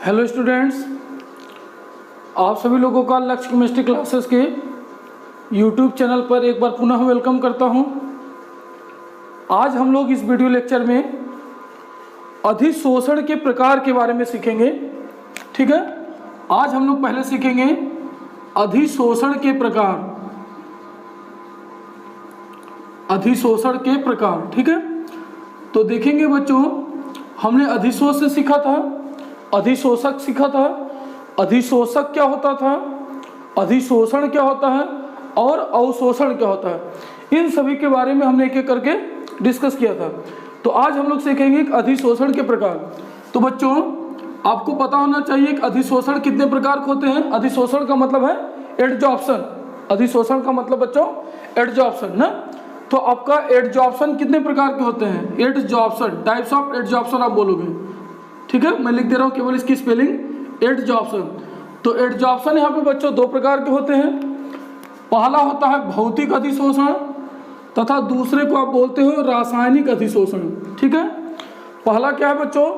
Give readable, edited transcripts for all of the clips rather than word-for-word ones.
Hello students, आप सभी लोगों का लक्ष्य केमिस्ट्री क्लासेस के यूट्यूब चैनल पर एक बार पुनः वेलकम करता हूं। आज हम लोग इस वीडियो लेक्चर में अधिशोषण के प्रकार के बारे में सीखेंगे। ठीक है, आज हम लोग पहले सीखेंगे अधिशोषण के प्रकार। अधिशोषण के प्रकार, ठीक है। तो देखेंगे बच्चों, हमने अधिशोष से सीखा था, अधिशोषक सीखा था, अधिशोषक क्या होता था, अधिशोषण क्या होता है और अवशोषण क्या होता है। इन सभी के बारे में हमने एक एक करके डिस्कस किया था। तो आज हम लोग सीखेंगे अधिशोषण के प्रकार। तो बच्चों, आपको पता होना चाहिए कि अधिशोषण कितने प्रकार के होते हैं। अधिशोषण का मतलब है एडजॉर्प्शन। अधिशोषण का मतलब बच्चों एडजॉर्प्शन ना। तो आपका एडजॉर्प्शन कितने प्रकार के होते हैं? एडजॉर्प्शन, टाइप्स ऑफ एडजॉर्प्शन आप बोलोगे। ठीक है, मैं लिख दे रहा हूँ केवल इसकी स्पेलिंग, एडजॉर्प्शन। तो एडजॉर्प्शन यहाँ पे बच्चों दो प्रकार के होते हैं। पहला होता है भौतिक अधिशोषण तथा दूसरे को आप बोलते हो रासायनिक अधिशोषण। ठीक है, पहला क्या है बच्चों?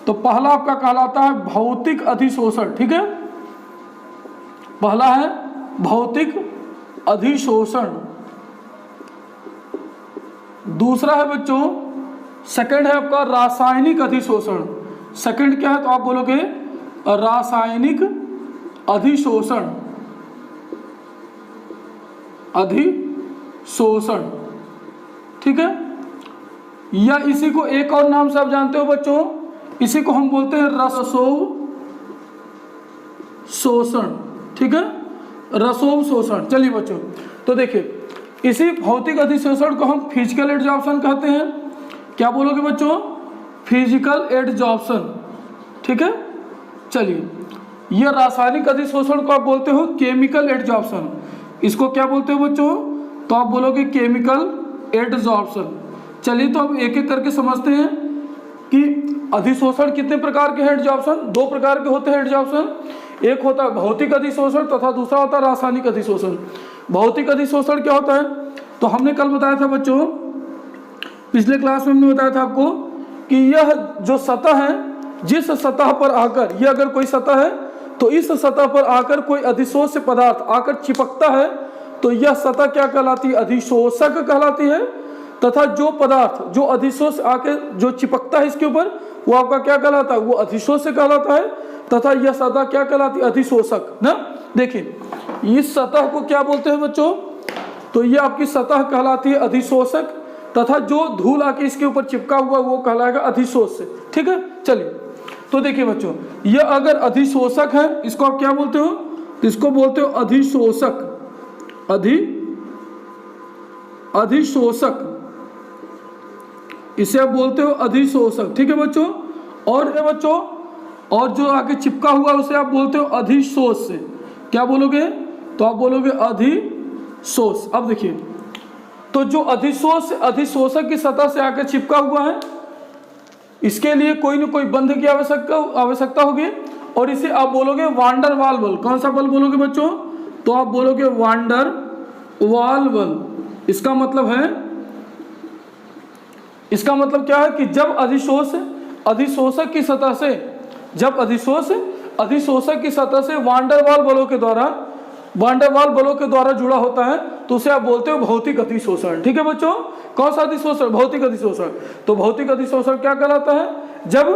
तो पहला आपका कहलाता है भौतिक अधिशोषण। ठीक है, पहला है भौतिक अधिशोषण। दूसरा है बच्चों, सेकंड है आपका रासायनिक अधिशोषण। सेकंड क्या है? तो आप बोलोगे रासायनिक अधिशोषण। अधिशोषण, ठीक है। या इसी को एक और नाम से आप जानते हो बच्चों, इसी को हम बोलते हैं रसोव शोषण। ठीक है, रसोव शोषण। चलिए बच्चों, तो देखिए इसी भौतिक अधिशोषण को हम फिजिकल एडजॉर्प्शन कहते हैं। क्या बोलोगे बच्चों? Physical adsorption. ठीक है, चलिए यह रासायनिक अधिशोषण को आप बोलते हो केमिकल एडजॉर्प्शन। इसको क्या बोलते हो बच्चों? तो आप बोलोगे केमिकल एडजॉर्प्शन। चलिए तो अब एक एक करके समझते हैं कि अधिशोषण कितने प्रकार के हैं। एडजॉर्प्शन दो प्रकार के होते हैं एडजॉर्प्शन, एक होता है भौतिक अधिशोषण तथा दूसरा होता है रासायनिक अधिशोषण। भौतिक अधिशोषण क्या होता है? तो हमने कल बताया था बच्चों, पिछले क्लास में हमने बताया था आपको कि यह जो सतह है, जिस सतह पर आकर, यह अगर कोई सतह है तो इस सतह पर आकर कोई अधिशोष्य पदार्थ आकर चिपकता है तो यह सतह क्या कहलाती है? अधिशोषक कहलाती है। तथा जो पदार्थ जो अधिशोष आकर जो चिपकता है इसके ऊपर, वो आपका क्या कहलाता है? वो अधिशोष्य कहलाता है। तथा यह सतह क्या कहलाती है? अधिशोषक ना। देखिए इस सतह को क्या बोलते हैं बच्चों? तो यह आपकी सतह कहलाती है अधिशोषक, तथा जो धूल आके इसके ऊपर चिपका हुआ वो कहलाएगा अधिशोष्य। ठीक है, चलिए तो देखिए बच्चों, यह अगर अधिशोषक है, इसको आप क्या बोलते हो? तो इसको बोलते हो अधिशोषक। अधिशोषक, इसे आप बोलते हो अधिशोषक। ठीक है बच्चों, और है बच्चों, और जो आगे चिपका हुआ उसे आप बोलते हो अधिशोष। क्या बोलोगे? तो आप बोलोगे अधिशोष। अब देखिए, तो जो अधिशोषक की सतह से आकर चिपका हुआ है, इसके लिए कोई न कोई बंध की आवश्यकता होगी, और इसे आप बोलोगे वांडर वाल बल। कौन सा बल बोलोगे बच्चों? तो आप बोलोगे वांडर वाल बल। इसका मतलब क्या है कि जब अधिशोषक की सतह से, जब अधिशोषक की सतह से वांडर वाल बलों के द्वारा जुड़ा होता है तो उसे आप बोलते हो भौतिक अधिशोषण। ठीक है बच्चों, कौन सा अधिशोषण? भौतिक अधिशोषण। तो भौतिक अधिशोषण क्या कहलाता है? जब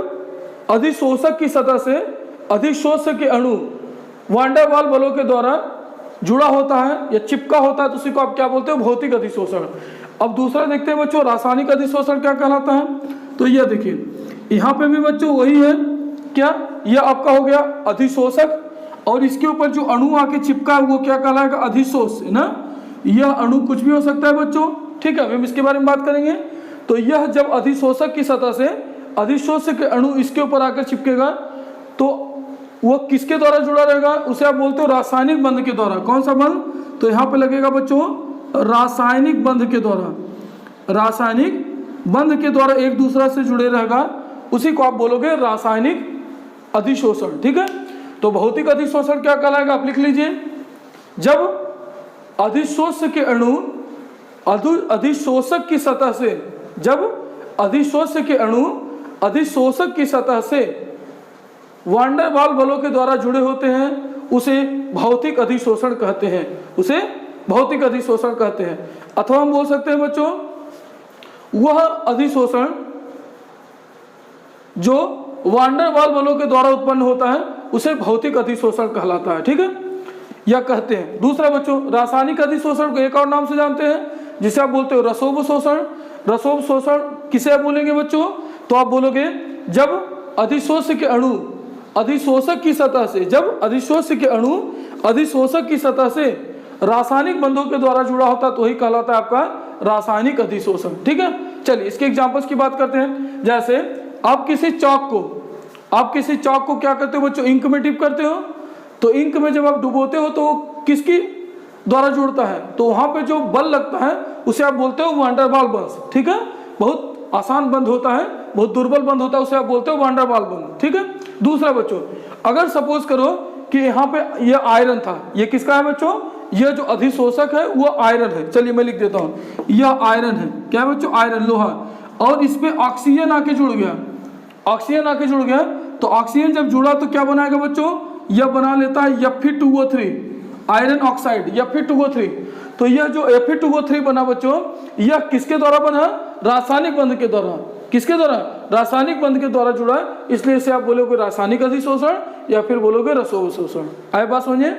अधिशोषक की सतह से अधिशोष्य के अणु वांडर वाल बलों के द्वारा जुड़ा होता है या चिपका होता है तो उसी को आप क्या बोलते हो? भौतिक अधिशोषण। अब दूसरा देखते हैं बच्चों, रासायनिक अधिशोषण क्या कहलाता है। तो यह देखिए, यहाँ पे भी बच्चों वही है। क्या? यह आपका हो गया अधिशोषक, और इसके ऊपर जो अणु आके चिपका है वो क्या कहलाएगा? अधिशोष ना। यह अणु कुछ भी हो सकता है बच्चों। ठीक है, हम इसके बारे में बात करेंगे। तो यह जब अधिशोषक की सतह से अधिशोष्य के अणु इसके ऊपर आकर चिपकेगा तो वो किसके द्वारा जुड़ा रहेगा? उसे आप बोलते हो रासायनिक बंध के द्वारा। कौन सा बंध? तो यहाँ पे लगेगा बच्चों रासायनिक बंध के द्वारा। रासायनिक बंध के द्वारा एक दूसरा से जुड़े रहेगा, उसी को आप बोलोगे रासायनिक अधिशोषण। ठीक है, तो भौतिक अधिशोषण क्या कहलाएगा? आप लिख लीजिए, जब अधिशोष्य के अणु अधिशोषक की सतह से, जब अधिशोष्य के अणु अधिशोषक की सतह से वांडर वाल बलों के द्वारा जुड़े होते हैं उसे भौतिक अधिशोषण कहते हैं, उसे भौतिक अधिशोषण कहते हैं। अथवा हम बोल सकते हैं बच्चों वह अधिशोषण जो वांडर वाल बलों के द्वारा उत्पन्न होता है उसे भौतिक अधिशोषण कहलाता है, ठीक है, या कहते हैं। दूसरा बच्चों रासायनिक अधिशोषण को एक और नाम से जानते हैं जिसे आप बोलते हो रसोब शोषण। रसोब शोषण किसे आप बोलेंगे बच्चों? तो आप बोलोगे जब अधिशोष्य के अणु अधिशोषक की सतह से, जब अधिशोष्य के अणु अधिशोषक की सतह से रासायनिक बंधों के द्वारा जुड़ा होता है तो वही कहलाता है आपका रासायनिक अधिशोषण, ठीक है। चलिए इसके एग्जांपल्स की बात करते हैं। जैसे आप किसी चौक को क्या करते हो बच्चों? इंक में डिप करते हो, तो इंक में जब आप डुबोते हो तो किसकी द्वारा जुड़ता है? तो वहां पे जो बल लगता है उसे आप बोलते हो वांडर वाल बल, ठीक है। बहुत आसान बंध होता है, बहुत दुर्बल बंध होता है, उसे आप बोलते हो वांडर वाल बंध, ठीक है। दूसरा बच्चों अगर सपोज करो कि यहाँ पे ये आयरन था, ये किसका है बच्चों? ये जो अधिशोषक है वो आयरन है। चलिए मैं लिख देता हूँ, यह आयरन है। क्या है बच्चों? आयरन, लोहा। और इस पे ऑक्सीजन आके जुड़ गया, ऑक्सीजन आके जुड़ गया, तो ऑक्सीजन जब जुड़ा तो क्या बनाएगा बच्चों? यह बना लेता है Fe2O3 आयरन ऑक्साइड, Fe2O3। तो यह जो Fe2O3 बना बच्चों, यह किसके द्वारा बना? रासायनिक बंध के द्वारा। किसके द्वारा? रासायनिक बंध के द्वारा जुड़ा, इसलिए इसे आप बोलोगे रासायनिक अधिशोषण या फिर बोलोगे रसोब शोषण। आए बात समझिए।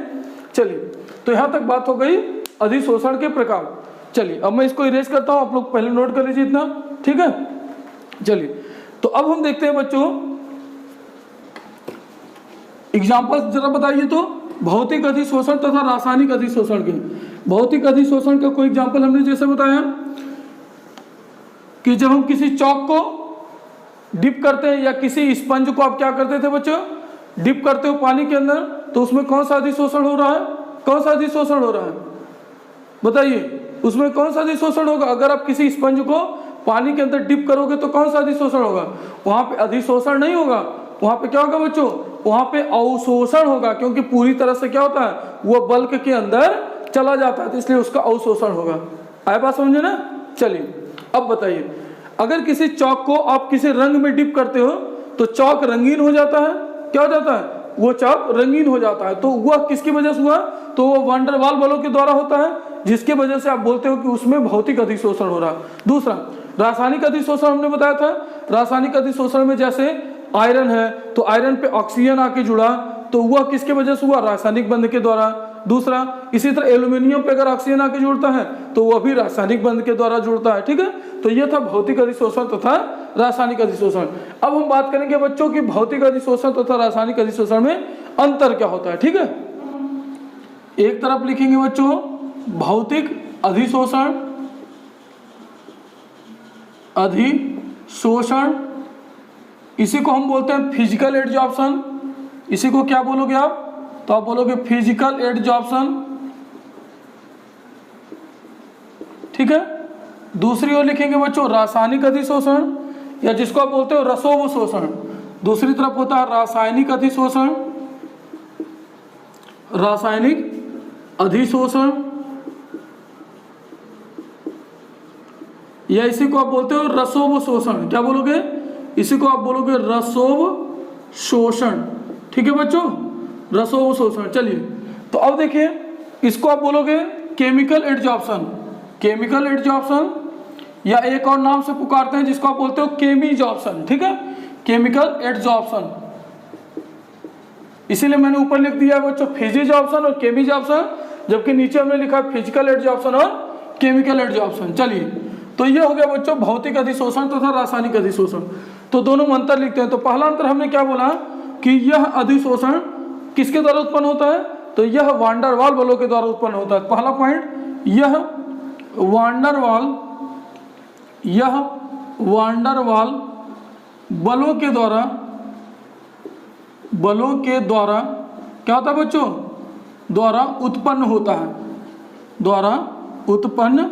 चलिए तो यहाँ तक बात हो गई अधिशोषण के प्रकार। चलिए अब मैं इसको इरेज करता हूँ, आप लोग पहले नोट कर लीजिए इतना, ठीक है। चलिए तो अब हम देखते हैं बच्चों एग्जाम्पल्स जरा बताइए तो भौतिक अधिशोषण तथा रासायनिक अधिशोषण के। भौतिक अधिशोषण का कोई एग्जाम्पल हमने जैसे बताया कि जब हम किसी चौक को डिप करते हैं या किसी स्पंज को आप क्या करते थे बच्चों? डिप करते हो पानी के अंदर, तो उसमें कौन सा अधिशोषण हो रहा है? कौन सा अधिशोषण हो रहा है बताइए? उसमें कौन सा अधिशोषण होगा? अगर आप किसी स्पंज को पानी के अंदर डिप करोगे तो कौन सा अधिशोषण होगा? वहां पे अधिशोषण नहीं होगा, वहां पे क्या होगा बच्चों? वहां पे अवशोषण होगा, क्योंकि पूरी तरह से क्या होता है वो बल्क के अंदर चला जाता है, तो इसलिए उसका अवशोषण होगा। आए बात समझे ना? चलिए अब बताइए, अगर किसी चौक को आप किसी रंग में डिप करते हो तो चौक रंगीन हो जाता है। क्या हो जाता है? वो चौक रंगीन हो जाता है। तो वह किसकी वजह से हुआ? तो वो वांडर वाल बलों के द्वारा होता है, जिसके वजह से आप बोलते हो कि उसमें भौतिक अधिशोषण हो रहा है। दूसरा रासायनिक अधिशोषण हमने बताया था। रासायनिक अधिशोषण में जैसे आयरन है, तो आयरन पे ऑक्सीजन आके जुड़ा, तो वह किसके वजह से हुआ? रासायनिक बंध के द्वारा। दूसरा इसी तरह एल्यूमिनियम पे अगर ऑक्सीजन आके जुड़ता है तो वह भी रासायनिक बंध के द्वारा जुड़ता है, ठीक है। तो यह था भौतिक अधिशोषण तथा रासायनिक अधिशोषण। अब हम बात करेंगे बच्चों की भौतिक अधिशोषण तथा रासायनिक अधिशोषण में अंतर क्या होता है, ठीक है। एक तरफ लिखेंगे बच्चों भौतिक अधिशोषण, अधिशोषण इसी को हम बोलते हैं फिजिकल एडजॉर्प्शन। इसी को क्या बोलोगे आप? तो आप बोलोगे फिजिकल एडजॉर्प्शन, ठीक है। दूसरी ओर लिखेंगे बच्चों रासायनिक अधिशोषण, या जिसको आप बोलते हो रसोब शोषण। दूसरी तरफ होता है रासायनिक अधिशोषण, रासायनिक अधिशोषण, या इसी को आप बोलते हो रसोब शोषण। क्या बोलोगे? इसी को आप बोलोगे रसोब शोषण, ठीक है बच्चों, रसोब शोषण। चलिए तो अब देखिए इसको आप बोलोगे केमिकल एडजॉर्प्शन, केमिकल एडजॉर्प्शन, या एक और नाम से पुकारते हैं जिसको आप बोलते हो केमीजॉर्प्शन, ठीक है, केमिकल एडजॉर्प्शन। इसीलिए मैंने ऊपर लिख दिया है बच्चों फिजिजॉर्प्शन और केमीजॉर्प्शन, जबकि नीचे हमने लिखा फिजिकल एडजॉर्प्शन और केमिकल एडजॉर्प्शन। चलिए तो ये हो गया बच्चों भौतिक अधिशोषण तथा रासायनिक अधिशोषण। तो दोनों में अंतर लिखते हैं। तो पहला अंतर हमने क्या बोला कि यह अधिशोषण किसके द्वारा उत्पन्न होता है? तो यह वांडर वाल बलों के द्वारा उत्पन्न होता है। पहला पॉइंट, यह वांडर वाल, यह वांडर वाल बलों के द्वारा, बलों के द्वारा क्या होता है बच्चों? द्वारा उत्पन्न होता है, द्वारा उत्पन्न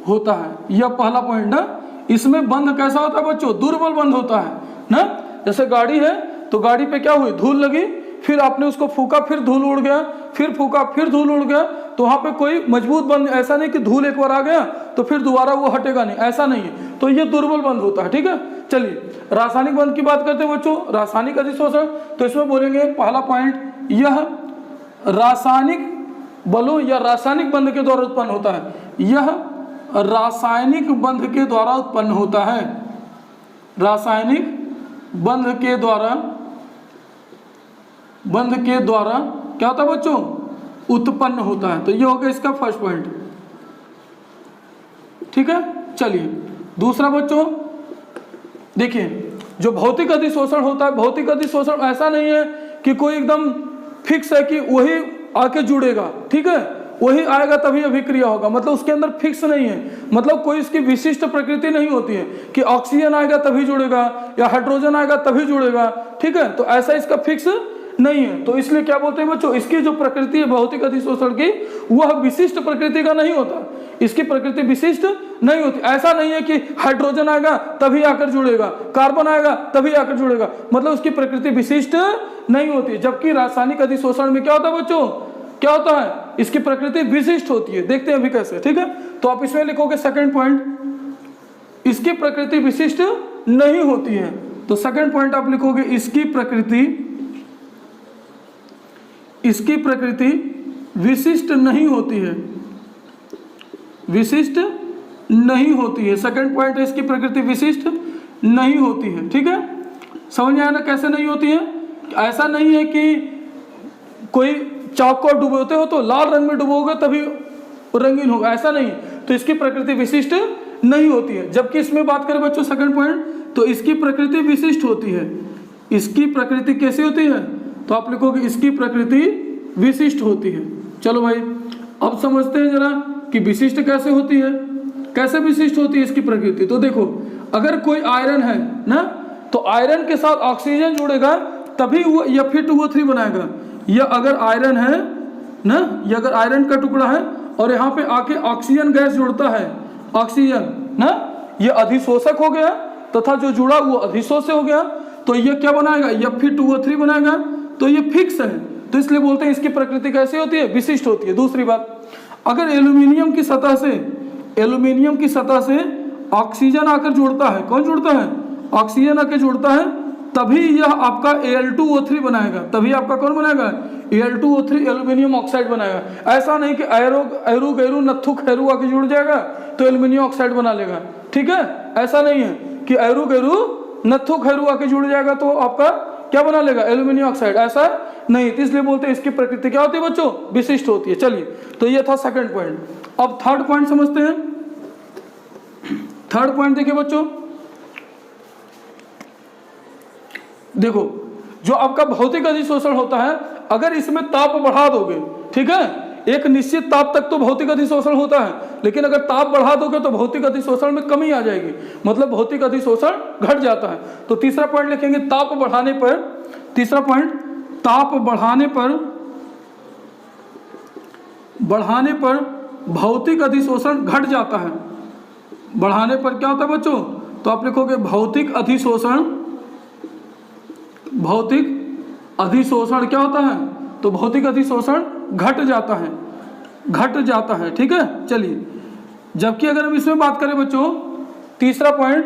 होता है। यह पहला पॉइंट है। इसमें बंध कैसा होता है बच्चों? दुर्बल बंध होता है ना। जैसे गाड़ी है तो गाड़ी पे क्या हुई? धूल लगी, फिर आपने उसको फूका, फिर धूल उड़ गया, फिर फूका, फिर धूल उड़ गया, तो वहां पे कोई मजबूत बंध, ऐसा नहीं कि धूल एक बार आ गया तो फिर दोबारा वो हटेगा नहीं, ऐसा नहीं है। तो ये दुर्बल बंध होता है, ठीक है। चलिए रासायनिक बंध की बात करते हैं बच्चों, रासायनिक अधिशोषण। तो इसमें बोलेंगे पहला पॉइंट, यह रासायनिक बलों या रासायनिक बंध के द्वारा उत्पन्न होता है। यह रासायनिक बंध के द्वारा उत्पन्न होता है, रासायनिक बंध के द्वारा क्या होता है बच्चों, उत्पन्न होता है। तो ये हो गया इसका फर्स्ट पॉइंट, ठीक है। चलिए दूसरा बच्चों देखिए, जो भौतिक अधिशोषण होता है, भौतिक अधिशोषण ऐसा नहीं है कि कोई एकदम फिक्स है कि वही आके जुड़ेगा, ठीक है, वही आएगा तभी अभिक्रिया होगा, मतलब उसके अंदर फिक्स नहीं है, मतलब कोई इसकी विशिष्ट प्रकृति नहीं होती है कि ऑक्सीजन आएगा तभी जुड़ेगा या हाइड्रोजन आएगा तभी जुड़ेगा, ठीक है। तो ऐसा इसका फिक्स नहीं है। तो इसलिए क्या बोलते हैं बच्चों, इसकी जो प्रकृति है भौतिक अधिशोषण की, वह विशिष्ट प्रकृति का नहीं होता, इसकी प्रकृति विशिष्ट नहीं होती। ऐसा नहीं है कि हाइड्रोजन आएगा तभी आकर जुड़ेगा, कार्बन आएगा तभी आकर जुड़ेगा, मतलब उसकी प्रकृति विशिष्ट नहीं होती। जबकि रासायनिक अधिशोषण में क्या होता है बच्चों, क्या होता है, इसकी प्रकृति विशिष्ट होती है। देखते हैं अभी कैसे, ठीक है। तो आप इसमें लिखोगे सेकंड पॉइंट, इसकी प्रकृति विशिष्ट नहीं होती है। तो सेकंड पॉइंट आप लिखोगे इसकी प्रकृति विशिष्ट नहीं होती है, विशिष्ट नहीं होती है। सेकंड पॉइंट है इसकी प्रकृति विशिष्ट नहीं होती है, ठीक है। समझ में आया ना कैसे नहीं होती है। ऐसा नहीं है कि कोई चाक को डुबोते हो तो लाल रंग में डुबोगे तभी रंगीन होगा, ऐसा नहीं। तो इसकी प्रकृति विशिष्ट नहीं होती है। जबकि इसमें बात करें बच्चों सेकंड पॉइंट, तो इसकी प्रकृति विशिष्ट होती है। इसकी प्रकृति कैसी होती है, तो आप लिखोगे इसकी प्रकृति विशिष्ट होती है। चलो भाई अब समझते हैं जरा कि विशिष्ट कैसे होती है, कैसे विशिष्ट होती है इसकी प्रकृति। तो देखो, अगर कोई आयरन है ना, तो आयरन के साथ ऑक्सीजन जुड़ेगा तभी वो Fe2O3 बनाएगा। यह अगर आयरन है ना, यह अगर आयरन का टुकड़ा है और यहाँ पे आके ऑक्सीजन गैस जुड़ता है, ऑक्सीजन ना, ये अधिशोषक हो गया तथा जो जुड़ा वो अधिशोष्य हो गया। तो ये क्या बनाएगा, Fe2O3 बनाएगा। तो ये फिक्स है, तो इसलिए बोलते हैं इसकी प्रकृति कैसी होती है, विशिष्ट होती है। दूसरी बात, अगर एल्यूमिनियम की सतह से ऑक्सीजन आकर जुड़ता है, कौन जुड़ता है, ऑक्सीजन आकर जुड़ता है, तभी यह आपका Al2O3 बनाएगा, तभी आपका कौन बनाएगा, Al2O3 एल्यूमिनियम ऑक्साइड बनाएगा। ऐसा नहीं कि एरू गैरू नत्थु खैरू आके जुड़ जाएगा तो एल्यूमिनियम ऑक्साइड बना लेगा, ठीक है। ऐसा नहीं है कि एरू गैरू नत्थु खैरू आके जुड़ जाएगा तो आपका क्या बना लेगा, एल्यूमिनियम ऑक्साइड, ऐसा नहीं। तो इसलिए बोलते हैं इसकी प्रकृति क्या होती है बच्चों, विशिष्ट होती है। चलिए, तो ये था सेकंड पॉइंट। अब थर्ड पॉइंट समझते हैं। थर्ड पॉइंट देखिए बच्चों, देखो जो आपका भौतिक अधिशोषण होता है, अगर इसमें ताप बढ़ा दोगे, ठीक है, एक निश्चित ताप तक तो भौतिक अधिशोषण होता है, लेकिन अगर ताप बढ़ा दोगे तो भौतिक अधिशोषण में कमी आ जाएगी, मतलब भौतिक अधिशोषण घट जाता है। तो तीसरा पॉइंट लिखेंगे ताप बढ़ाने पर, तीसरा पॉइंट, ताप बढ़ाने पर भौतिक अधिशोषण घट जाता है। बढ़ाने पर क्या होता है बच्चों, तो आप लिखोगे भौतिक अधिशोषण क्या होता है, तो भौतिक अधिशोषण घट जाता है, ठीक है। चलिए, जबकि अगर हम इसमें बात करें बच्चों, तीसरा पॉइंट,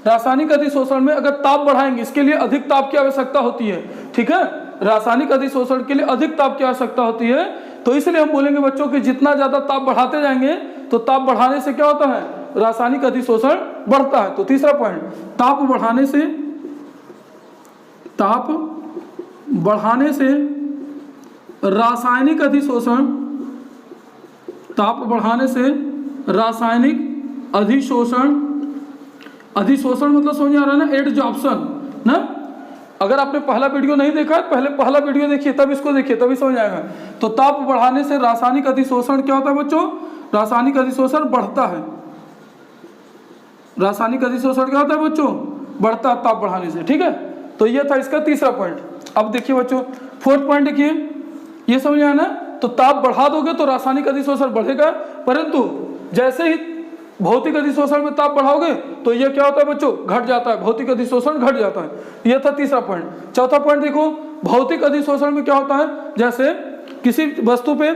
रासायनिक अधिशोषण में अगर ताप बढ़ाएंगे, इसके लिए अधिक ताप की आवश्यकता होती है, ठीक है। रासायनिक अधिशोषण के लिए अधिक ताप की आवश्यकता होती है, तो इसलिए हम बोलेंगे बच्चों कि जितना ज्यादा ताप बढ़ाते जाएंगे तो ताप बढ़ाने से क्या होता है, रासायनिक अधिशोषण बढ़ता है। तो तीसरा पॉइंट, ताप बढ़ाने से रासायनिक अधिशोषण, ताप बढ़ाने से रासायनिक अधिशोषण मतलब समझ आ रहा है ना, एडजॉर्प्शन ना। अगर आपने पहला वीडियो नहीं देखा है, पहले पहला वीडियो देखिए तब इसको देखिए, तभी समझ आएगा। तो ताप बढ़ाने से रासायनिक अधिशोषण क्या होता है बच्चों, रासायनिक अधिशोषण बढ़ता है। रासायनिक अधिशोषण क्या होता है बच्चों, बढ़ता है ताप बढ़ाने से, ठीक है। तो ये था इसका तीसरा पॉइंट। अब देखिए बच्चों फोर्थ पॉइंट देखिए, ये समझ आया ना। तो ताप बढ़ा दोगे तो रासायनिक अधिशोषण बढ़ेगा, परंतु जैसे ही भौतिक अधिशोषण में ताप बढ़ाओगे तो ये क्या होता है बच्चों, घट जाता है, भौतिक अधिशोषण घट जाता है। ये था तीसरा पॉइंट। चौथा पॉइंट देखो, भौतिक अधिशोषण में क्या होता है, जैसे किसी वस्तु पे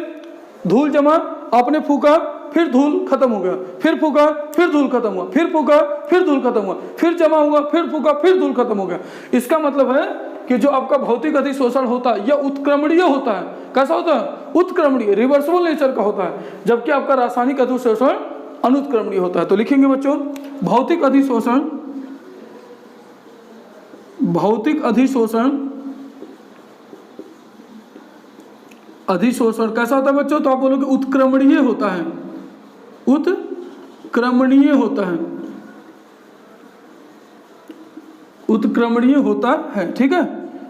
धूल जमा, आपने फूका, फिर धूल खत्म हो गया, फिर फूका, फिर धूल खत्म हुआ, फिर फूका, फिर धूल खत्म हुआ, फिर जमा हुआ, फिर फूका, फिर धूल खत्म हो गया। इसका मतलब है कि जो आपका भौतिक अधिशोषण होता है यह उत्क्रमणीय होता है। कैसा होता है? उत्क्रमणीय, रिवर्सिबल नेचर का होता है, जबकि आपका रासायनिक अधिशोषण अनुत्क्रमणीय होता है। तो लिखेंगे बच्चों भौतिक अधिशोषण, भौतिक अधिशोषण, अधिशोषण कैसा होता है बच्चों? तो आप बोलोगे उत्क्रमणीय होता है, उत्क्रमणीय होता है, उत्क्रमणीय होता है। ठीक है,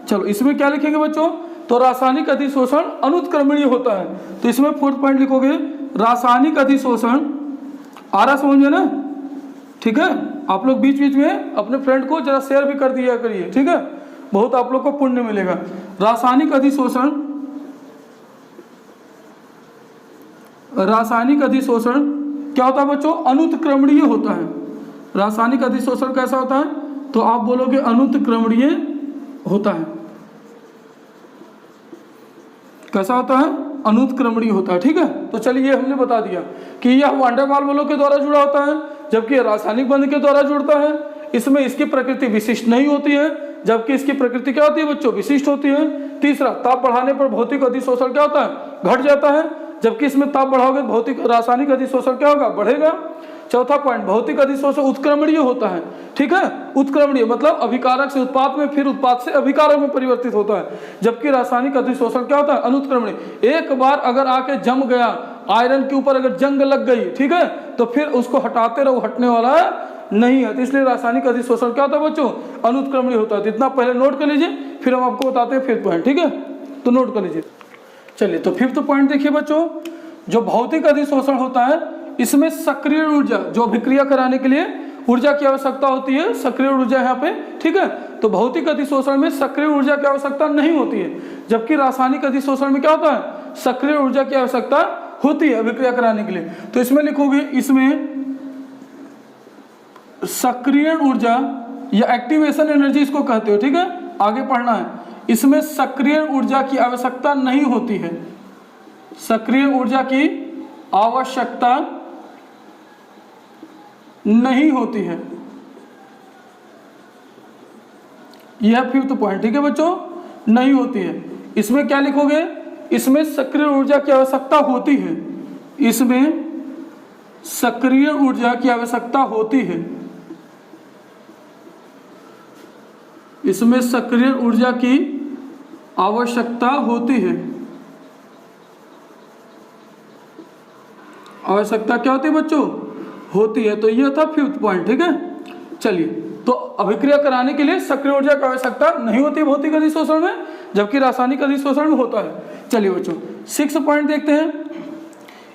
चलो इसमें क्या लिखेंगे बच्चों? तो रासायनिक अधिशोषण अनुत्क्रमणीय होता है। तो इसमें 4th पॉइंट लिखोगे रासायनिक अधिशोषण। आ रहा समझ में ना? ठीक है, आप लोग बीच बीच में अपने फ्रेंड को जरा शेयर भी कर दिया करिए। ठीक है, बहुत आप लोग को पुण्य मिलेगा। रासायनिक अधिशोषण, रासायनिक अधिशोषण क्या होता है बच्चों? अनुत्क्रमणीय होता है। रासायनिक अधिशोषण कैसा होता है? तो आप बोलोगे अनुत्क्रमणीय होता है। कैसा होता है? अनुत्क्रमणीय होता है। ठीक है, तो चलिए हमने बता दिया कि यह वान डेर वाल्स बलों के द्वारा जुड़ा होता है, जबकि रासायनिक बंध के द्वारा जुड़ता है। इसमें इसकी प्रकृति विशिष्ट नहीं होती है, जबकि इसकी प्रकृति क्या होती है बच्चों? विशिष्ट होती है। तीसरा, ताप बढ़ाने पर भौतिक अधिशोषण क्या होता है? घट जाता है, जबकि इसमें ताप बढ़ाओगे भौतिक रासायनिक अधिशोषण क्या होगा? बढ़ेगा। चौथा पॉइंट, भौतिक अधिशोषण उत्क्रमणीय होता है। ठीक है, उत्क्रमणीय मतलब अभिकारक से उत्पाद में, फिर उत्पाद से अभिकारक में परिवर्तित होता है, जबकि रासायनिक अधिशोषण क्या होता है? अनुत्क्रमणीय। एक बार अगर आके जम गया, आयरन के ऊपर अगर जंग लग गई, ठीक है, तो फिर उसको हटाते रहो, हटने वाला नहीं है। तो इसलिए रासायनिक अधिशोषण क्या होता है बच्चों? अनुत्क्रमणीय होता है। तो इतना पहले नोट कर लीजिए, फिर हम आपको बताते हैं 5th पॉइंट। ठीक है, तो नोट कर लीजिए। चलिए, तो 5th पॉइंट देखिए बच्चों, जो भौतिक अधिशोषण होता है इसमें सक्रिय ऊर्जा, जो अभिक्रिया कराने के लिए ऊर्जा की आवश्यकता होती है, सक्रिय ऊर्जा यहाँ पे। ठीक है, तो भौतिक अधिशोषण में सक्रिय ऊर्जा की आवश्यकता नहीं होती है, जबकि रासायनिक अधिशोषण में क्या होता है? सक्रिय ऊर्जा की आवश्यकता होती है अभिक्रिया कराने के लिए। तो इसमें लिखोगे, इसमें सक्रिय ऊर्जा या एक्टिवेशन एनर्जी इसको कहते हो। ठीक है, आगे पढ़ना है। इसमें सक्रिय ऊर्जा की आवश्यकता नहीं होती है, सक्रिय ऊर्जा की आवश्यकता नहीं होती है। यह 5th पॉइंट। ठीक है बच्चों, नहीं होती है। इसमें क्या लिखोगे? इसमें सक्रिय ऊर्जा की आवश्यकता होती है, इसमें सक्रिय ऊर्जा की आवश्यकता होती है, इसमें सक्रिय ऊर्जा की आवश्यकता होती है। आवश्यकता क्या होती है बच्चों? होती है। तो यह था 5th पॉइंट। ठीक है, चलिए, तो अभिक्रिया कराने के लिए सक्रिय ऊर्जा की आवश्यकता नहीं होती है भौतिक अधिशोषण में, जबकि रासायनिक अधिशोषण में होता है। चलिए बच्चों 6th पॉइंट देखते हैं।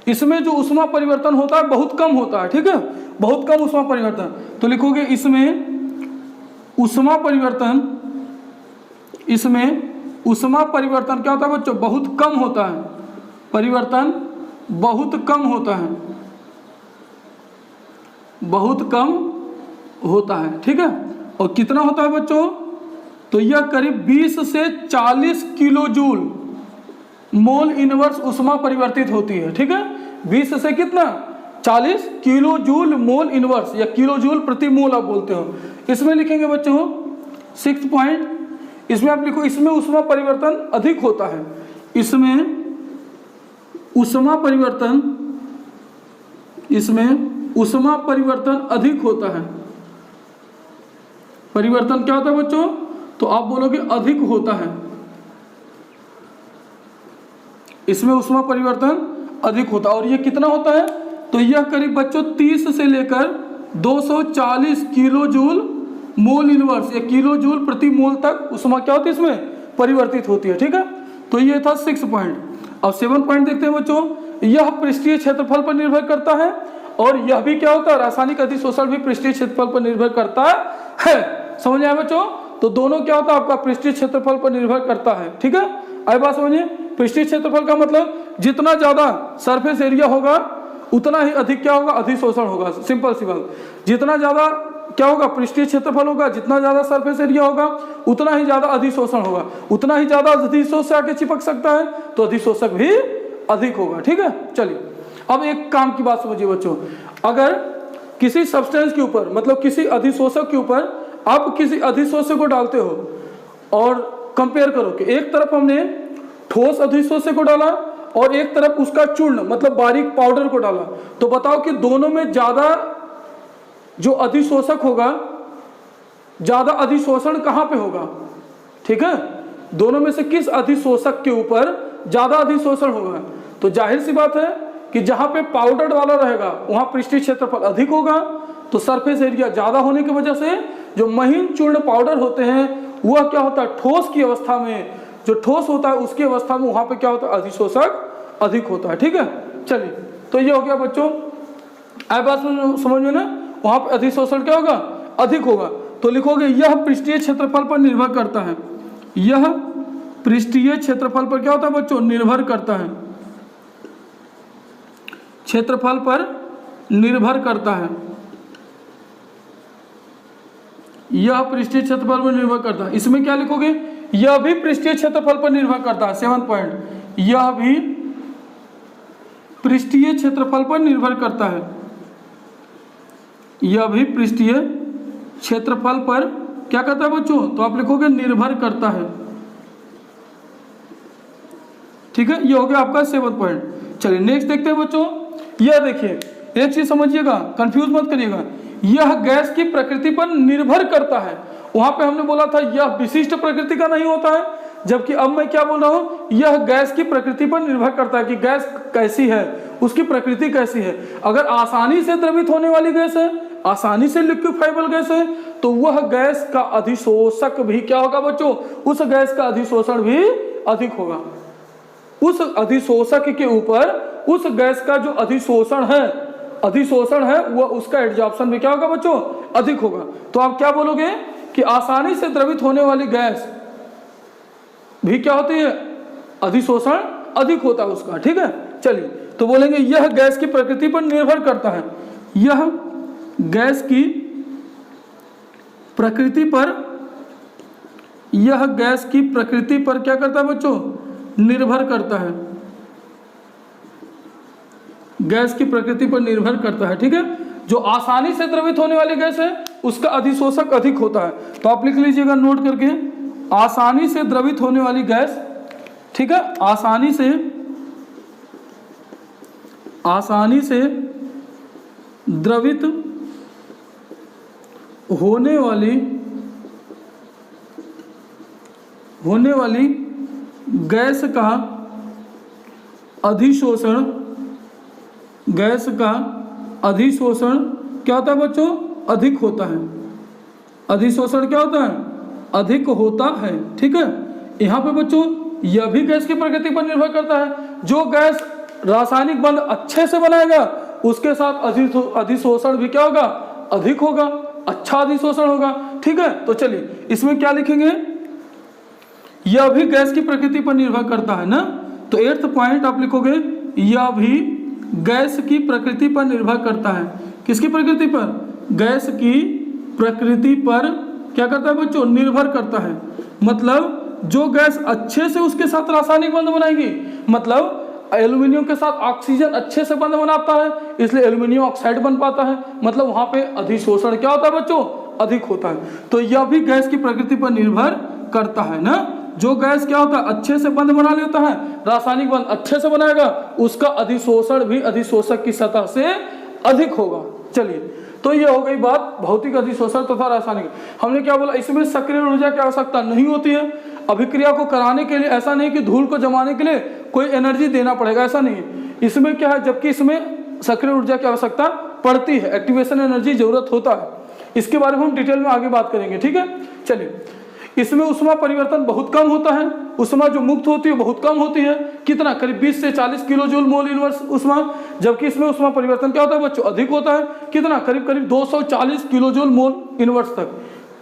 इसमें जो ऊष्मा परिवर्तन होता है बहुत कम होता है। ठीक है, बहुत कम ऊष्मा परिवर्तन। तो लिखोगे इसमें ऊष्मा परिवर्तन, इसमें ऊष्मा परिवर्तन क्या होता है बच्चों? बहुत कम होता है। परिवर्तन बहुत कम होता है, बहुत कम होता है। ठीक है, और कितना होता है बच्चों? तो यह करीब 20 से 40 किलो जूल मोल इनवर्स ऊष्मा परिवर्तित होती है। ठीक है, 20 से कितना? 40 किलो जूल मोल इनवर्स, या किलो जूल प्रति मोल आप बोलते हो। इसमें लिखेंगे बच्चों 6th पॉइंट, इसमें आप लिखो इसमें ऊष्मा परिवर्तन अधिक होता है। इसमें ऊष्मा परिवर्तन, इसमें ऊष्मा परिवर्तन अधिक होता है। परिवर्तन क्या होता है बच्चों? तो आप बोलोगे अधिक होता है। इसमें ऊष्मा परिवर्तन अधिक होता है। और ये कितना होता है? तो यह करीब बच्चों 30 से लेकर 240 किलो जूल मोल इनवर्स, या किलो जूल प्रति मोल तक ऊष्मा क्या होती है इसमें? परिवर्तित होती है। ठीक है, तो ये था 6 पॉइंट। अब 7 पॉइंट देखते हैं बच्चों। यह पृष्ठीय क्षेत्रफल पर निर्भर करता है, और यह भी क्या होता है? रासायनिक अधिशोषण भी पृष्ठीय क्षेत्रफल पर निर्भर करता है। समझ आया बच्चों? तो दोनों क्या होता है आपका? पृष्ठीय क्षेत्रफल पर निर्भर करता है। ठीक है, आई बात समझिए। पृष्ठीय क्षेत्रफल का मतलब जितना ज्यादा सरफेस एरिया होगा उतना ही अधिक क्या होगा? अधिशोषण होगा। सिंपल सी बात। जितना ज्यादा क्या होगा? पृष्ठीय क्षेत्रफल होगा, जितना ज्यादा सरफेस एरिया होगा उतना ही ज्यादा अधिशोषण होगा, उतना ही ज्यादा अधिशोषक से आके चिपक सकता है, तो अधिशोषक भी अधिक होगा। ठीक है, चलिए अब एक काम की बात समझिए बच्चों, अगर किसी सब्सटेंस के ऊपर मतलब किसी अधिशोषक के ऊपर आप किसी अधिशोषक को डालते हो और कंपेयर करो कि एक तरफ हमने ठोस अधिशोषक को डाला और एक तरफ उसका चूर्ण मतलब बारीक पाउडर को डाला, तो बताओ कि दोनों में ज्यादा जो अधिशोषक होगा, ज्यादा अधिशोषण कहां पे होगा? ठीक है, दोनों में से किस अधिशोषक के ऊपर ज्यादा अधिशोषण होगा? तो जाहिर सी बात है कि जहां पे पाउडर वाला रहेगा वहां पृष्ठीय क्षेत्रफल अधिक होगा, तो सरफेस एरिया ज्यादा होने की वजह से जो महीन चूर्ण पाउडर होते हैं वह क्या होता है, ठोस की अवस्था में, जो ठोस होता है उसकी अवस्था में वहां पे क्या होता है, अधिशोषक अधिक होता है। ठीक है, चलिए, तो ये हो गया बच्चों, आई बात समझ में ना, वहां पे अधिशोषण क्या होगा, अधिक होगा। तो लिखोगे यह पृष्ठीय क्षेत्रफल पर निर्भर करता है, यह पृष्ठीय क्षेत्रफल पर क्या होता है बच्चों, निर्भर करता है, क्षेत्रफल पर निर्भर करता है, यह पृष्ठीय क्षेत्रफल पर निर्भर करता है। इसमें क्या लिखोगे, यह भी पृष्ठीय क्षेत्रफल पर निर्भर करता है, 7th पॉइंट, यह भी पृष्ठीय क्षेत्रफल पर निर्भर करता है, यह भी पृष्ठीय क्षेत्रफल पर क्या करता है बच्चों, तो आप लिखोगे निर्भर करता है। ठीक है, ये हो गया आपका 7th पॉइंट। चलिए नेक्स्ट देखते हैं बच्चों, यह देखिए, एक चीज समझिएगा, कंफ्यूज मत करिएगा, यह गैस की प्रकृति पर निर्भर करता है। वहां पे हमने बोला था यह विशिष्ट प्रकृति का नहीं होता है, जबकि अब मैं क्या बोल रहा हूं, यह गैस की प्रकृति पर निर्भर करता है कि गैस कैसी है, उसकी प्रकृति कैसी है। अगर आसानी से द्रवित होने वाली गैस है, आसानी से लिक्विफाइबल गैस है, तो वह गैस का अधिशोषक भी क्या होगा बच्चों, उस गैस का अधिशोषण भी अधिक होगा। उस अधिशोषक के ऊपर उस गैस का जो अधिशोषण है वह उसका एड्जॉर्प्शन भी क्या होगा बच्चों, अधिक होगा। तो आप क्या बोलोगे कि आसानी से द्रवित होने वाली गैस भी क्या होती है, अधिशोषण अधिक होता है उसका। ठीक है, चलिए, तो बोलेंगे यह गैस की प्रकृति पर निर्भर करता है, यह गैस की प्रकृति पर, यह गैस की प्रकृति पर क्या करता है बच्चों, निर्भर करता है, गैस की प्रकृति पर निर्भर करता है। ठीक है, जो आसानी से द्रवित होने वाली गैस है उसका अधिशोषक अधिक होता है। तो आप लिख लीजिएगा नोट करके, आसानी से द्रवित होने वाली गैस, ठीक है, आसानी से द्रवित होने वाली गैस का अधिशोषण, गैस का अधिशोषण क्या होता है बच्चों, अधिक होता है, अधिशोषण क्या होता है, अधिक होता है। ठीक है, यहाँ पे बच्चों यह भी गैस की प्रकृति पर निर्भर करता है, जो गैस रासायनिक बंध अच्छे से बनाएगा उसके साथ अधिशोषण भी क्या होगा, अधिक होगा, अच्छा अधिशोषण होगा। ठीक है, तो चलिए इसमें क्या लिखेंगे, यह भी गैस की प्रकृति पर निर्भर करता है ना, तो 8th पॉइंट आप लिखोगे यह भी गैस की प्रकृति पर निर्भर करता है। किसकी प्रकृति पर, गैस की प्रकृति पर क्या करता है बच्चों, निर्भर करता है। मतलब जो गैस अच्छे से उसके साथ रासायनिक बंध बनाएगी, मतलब एल्यूमिनियम के साथ ऑक्सीजन अच्छे से बंध बनाता है इसलिए एल्यूमिनियम ऑक्साइड बन पाता है, मतलब वहां पे अधिशोषण क्या होता है बच्चों, अधिक होता है। तो यह भी गैस की प्रकृति पर निर्भर करता है ना, जो गैस क्या होता है, अच्छे से बंध बना लेता है, रासायनिक बंध अच्छे से बनाएगा, उसका अधिशोषण भी अधिशोषक की सतह से अधिक होगा। चलिए, तो ये हो गई बात भौतिक अधिशोषण तथा रासायनिक। हमने क्या बोला, इसमें सक्रिय ऊर्जा की आवश्यकता नहीं होती है, अभिक्रिया को कराने के लिए ऐसा नहीं कि धूल को जमाने के लिए कोई एनर्जी देना पड़ेगा, ऐसा नहीं है। इसमें क्या है, जबकि इसमें सक्रिय ऊर्जा की आवश्यकता पड़ती है, एक्टिवेशन एनर्जी जरूरत होता है, इसके बारे में हम डिटेल में आगे बात करेंगे। ठीक है, चलिए, इसमें ऊष्मा परिवर्तन बहुत कम होता है, ऊष्मा जो मुक्त होती है बहुत कम होती है, कितना, करीब 20 से 40 किलो जूल मोल इनवर्स ऊष्मा, जबकि इसमें ऊष्मा परिवर्तन क्या होता है बच्चों, अधिक होता है, कितना, करीब 240 किलो जूल मोल इनवर्स तक,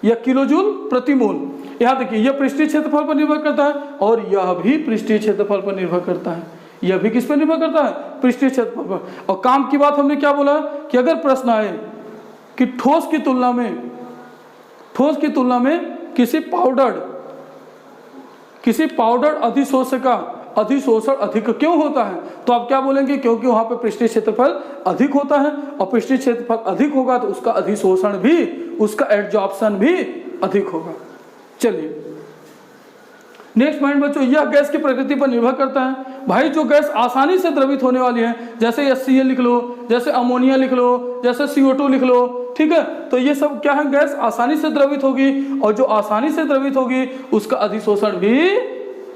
या किलो जूल प्रति मोल। यहाँ देखिए, यह पृष्ठीय क्षेत्रफल पर निर्भर करता है और यह भी पृष्ठीय क्षेत्रफल पर निर्भर करता है, यह भी किस पर निर्भर करता है, पृष्ठीय क्षेत्रफल पर। और काम की बात हमने क्या बोला कि अगर प्रश्न आए कि ठोस की तुलना में किसी पाउडर अधिशोषक का अधिशोषण अधिक क्यों होता है? तो आप क्या बोलेंगे? क्योंकि वहाँ पे पृष्ठीय क्षेत्रफल अधिक होता है, और पृष्ठीय क्षेत्रफल अधिक होगा तो उसका अधिशोषण भी, उसका एड्जॉर्प्शन भी अधिक होगा। चलिए नेक्स्ट पॉइंट बच्चों, यह गैस की प्रकृति पर निर्भर करता है। भाई जो गैस आसानी से द्रवित होने वाली है, जैसे HCl लिख लो, जैसे अमोनिया लिख लो, जैसे CO2 लिख लो, ठीक है, तो ये सब क्या है? गैस आसानी से द्रवित होगी, और जो आसानी से द्रवित होगी उसका अधिशोषण भी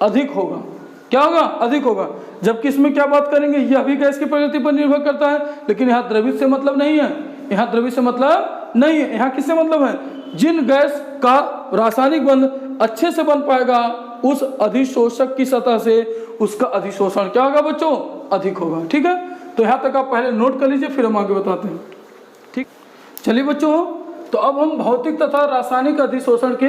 अधिक होगा। क्या होगा? अधिक होगा। जबकि इसमें क्या बात करेंगे? यह भी गैस की प्रकृति पर निर्भर करता है, लेकिन यहाँ द्रवित से मतलब नहीं है, यहाँ द्रवित से मतलब नहीं है, यहाँ किससे मतलब है? जिन गैस का रासायनिक बंध अच्छे से बन पाएगा उस अधिशोषक की सतह से उसका अधिशोषण क्या होगा बच्चों? अधिक होगा। ठीक है, तो यहाँ तक आप पहले नोट कर लीजिए, फिर हम आगे बताते हैं। ठीक, चलिए बच्चों, तो अब हम भौतिक तथा रासायनिक अधिशोषण के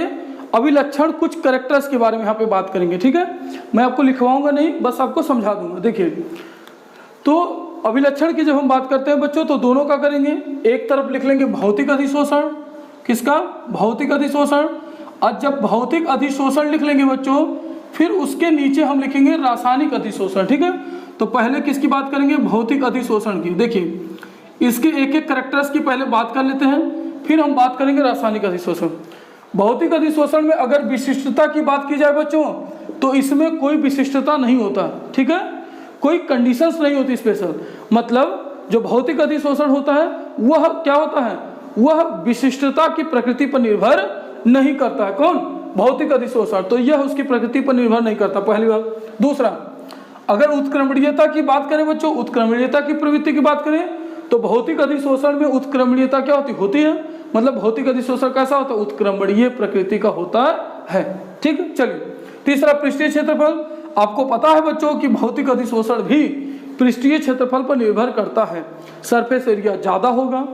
अभिलक्षण कुछ कैरेक्टर्स के बारे में यहाँ पे बात करेंगे। ठीक है, मैं आपको लिखवाऊंगा नहीं, बस आपको समझा दूंगा। देखिए, तो अभिलक्षण की जब हम बात करते हैं बच्चों, तो दोनों का करेंगे। एक तरफ लिख लेंगे भौतिक अधिशोषण, किसका? भौतिक अधिशोषण। और जब भौतिक अधिशोषण लिख लेंगे बच्चों, फिर उसके नीचे हम लिखेंगे रासायनिक अधिशोषण। ठीक है, तो पहले किसकी बात करेंगे? भौतिक अधिशोषण की। देखिए, इसके एक एक कैरेक्टर्स की पहले बात कर लेते हैं, फिर हम बात करेंगे रासायनिक अधिशोषण। भौतिक अधिशोषण में अगर विशिष्टता की बात की जाए बच्चों, तो इसमें कोई विशिष्टता नहीं होता। ठीक है, कोई कंडीशंस नहीं होती स्पेशल। मतलब जो भौतिक अधिशोषण होता है वह क्या होता है? वह विशिष्टता की प्रकृति पर निर्भर नहीं करता है। कौन? भौतिक अधिशोषण। तो यह उसकी प्रकृति पर निर्भर नहीं करता, पहली बात। दूसरा, अगर उत्क्रमणीयता की बात करें बच्चों, उत्क्रमणीयता की प्रवृत्ति की बात करें, तो भौतिक अधिशोषण में उत्क्रमणीयता क्या होती है? मतलब भौतिक अधिशोषण कैसा होता है? उत्क्रमणीय प्रकृति का होता है। ठीक है, चलिए। तीसरा, पृष्ठीय क्षेत्रफल। आपको पता है बच्चों कि भौतिक अधिशोषण भी पृष्ठीय क्षेत्रफल पर निर्भर करता है। सरफेस एरिया ज्यादा होगा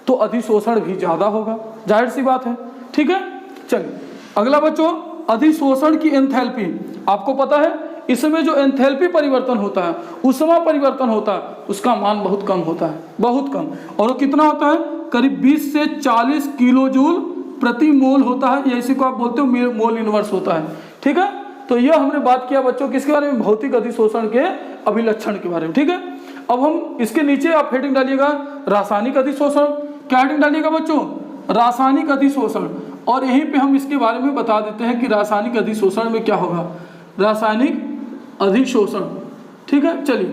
तो अधिशोषण भी ज्यादा होगा, जाहिर सी बात है। ठीक है, चलिए अगला बच्चों, अधिशोषण की एंथैल्पी। आपको पता है इसमें जो एंथैल्पी परिवर्तन होता है, ऊष्मा परिवर्तन होता है, उसका मान बहुत कम होता है, बहुत कम। और वो कितना होता है? करीब 20 से 40 किलो जूल प्रति मोल होता है, या इसी को आप बोलते हो मोल इनवर्स होता है। ठीक है, तो यह हमने बात किया बच्चों किसके बारे में? भौतिक अधिशोषण के अभिलक्षण के बारे में। ठीक है, अब हम इसके नीचे आप हेडिंग डालिएगा रासायनिक अधिशोषण। क्या हेडिंग डालिएगा बच्चों? रासायनिक अधिशोषण। और यहीं पे हम इसके बारे में बता देते हैं कि रासायनिक अधिशोषण में क्या होगा। रासायनिक अधिशोषण, ठीक है। चलिए,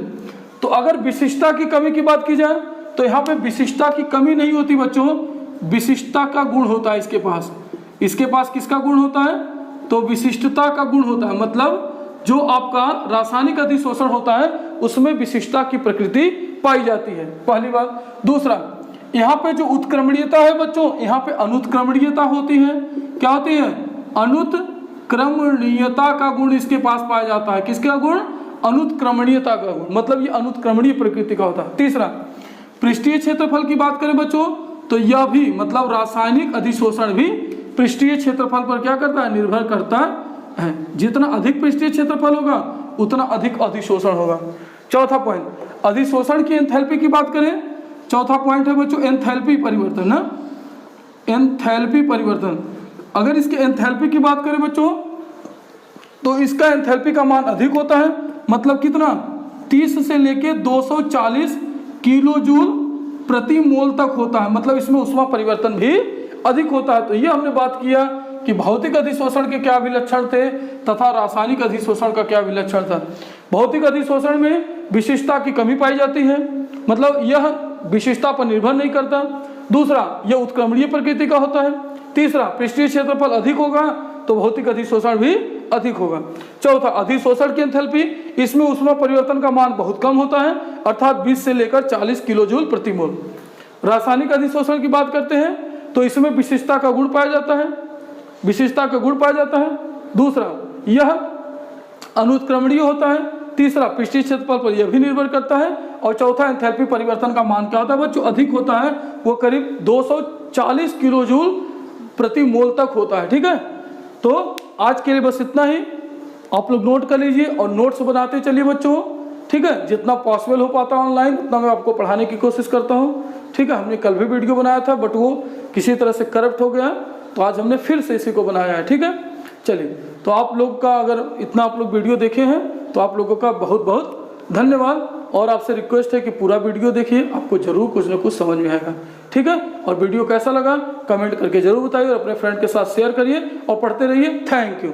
तो अगर विशिष्टता की कमी की बात की जाए तो यहाँ पे विशिष्टता की कमी नहीं होती बच्चों, विशिष्टता का गुण होता है इसके पास। इसके पास किसका गुण होता है? तो विशिष्टता का गुण होता है। मतलब जो आपका रासायनिक अधिशोषण होता है उसमें विशिष्टता की प्रकृति पाई जाती है, पहली बात। दूसरा, यहाँ पे जो उत्क्रमणीयता है बच्चों, यहाँ पे अनुत्क्रमणीयता होती है। क्या होती है? अनुत्क्रमणीयता का गुण इसके पास पाया जाता है। किसका गुण? अनुत्क्रमणीयता का गुण, मतलब ये अनुत्क्रमणीय प्रकृति का होता है। तीसरा, पृष्ठीय क्षेत्रफल की बात करें बच्चों, तो यह भी मतलब रासायनिक अधिशोषण भी पृष्ठीय क्षेत्रफल पर क्या करता है? निर्भर करता है। जितना अधिक पृष्ठीय क्षेत्रफल होगा उतना अधिक अधिशोषण होगा। चौथा पॉइंट, अधिशोषण की एंथैल्पी की बात करें, चौथा पॉइंट है बच्चों एंथैल्पी परिवर्तन ना, एंथैल्पी परिवर्तन। अगर इसके एंथैल्पी की बात करें बच्चों तो इसका एंथैल्पी का मान अधिक होता है। मतलब कितना? 30 से लेके 240 किलो जूल प्रति मोल तक होता है। मतलब इसमें ऊष्मा परिवर्तन भी अधिक होता है। तो ये हमने बात किया कि भौतिक अधिशोषण के क्या विलक्षण थे तथा रासायनिक अधिशोषण का क्या विलक्षण था। भौतिक अधिशोषण में विशिष्टता की कमी पाई जाती है, मतलब यह विशिष्टता पर निर्भर नहीं करता। दूसरा, यह उत्क्रमणीय प्रकृति का होता है। तीसरा, पृष्ठीय क्षेत्रफल अधिक होगा तो भौतिक अधिशोषण भी अधिक होगा। चौथा, अधिशोषण की एंथैल्पी, इसमें ऊष्मा परिवर्तन का मान बहुत कम होता है, अर्थात 20 से लेकर 40 किलो जूल प्रति मोल। रासायनिक अधिशोषण की बात करते हैं तो इसमें विशिष्टता का गुण पाया जाता है, विशिष्टता का गुण पाया जाता है। दूसरा, यह अनुत्क्रमणीय होता है। तीसरा, पृष्ठीय क्षेत्रफल पर यह भी निर्भर करता है। और चौथा, एंथैल्पी परिवर्तन का मान क्या होता है बच्चों? अधिक होता है, वो करीब 240 किलो जूल प्रति मोल तक होता है। ठीक है, तो आज के लिए बस इतना ही। आप लोग नोट कर लीजिए और नोट्स बनाते चलिए बच्चों। ठीक है, जितना पॉसिबल हो पाता है ऑनलाइन उतना मैं आपको पढ़ाने की कोशिश करता हूँ। ठीक है, हमने कल भी वीडियो बनाया था बट वो किसी तरह से करप्ट हो गया, तो आज हमने फिर से इसी को बनाया है। ठीक है, चलिए, तो आप लोग का अगर इतना आप लोग वीडियो देखे हैं तो आप लोगों का बहुत बहुत धन्यवाद। और आपसे रिक्वेस्ट है कि पूरा वीडियो देखिए, आपको जरूर कुछ ना कुछ समझ में आएगा। ठीक है, और वीडियो कैसा लगा कमेंट करके जरूर बताइए और अपने फ्रेंड के साथ शेयर करिए और पढ़ते रहिए। Thank you.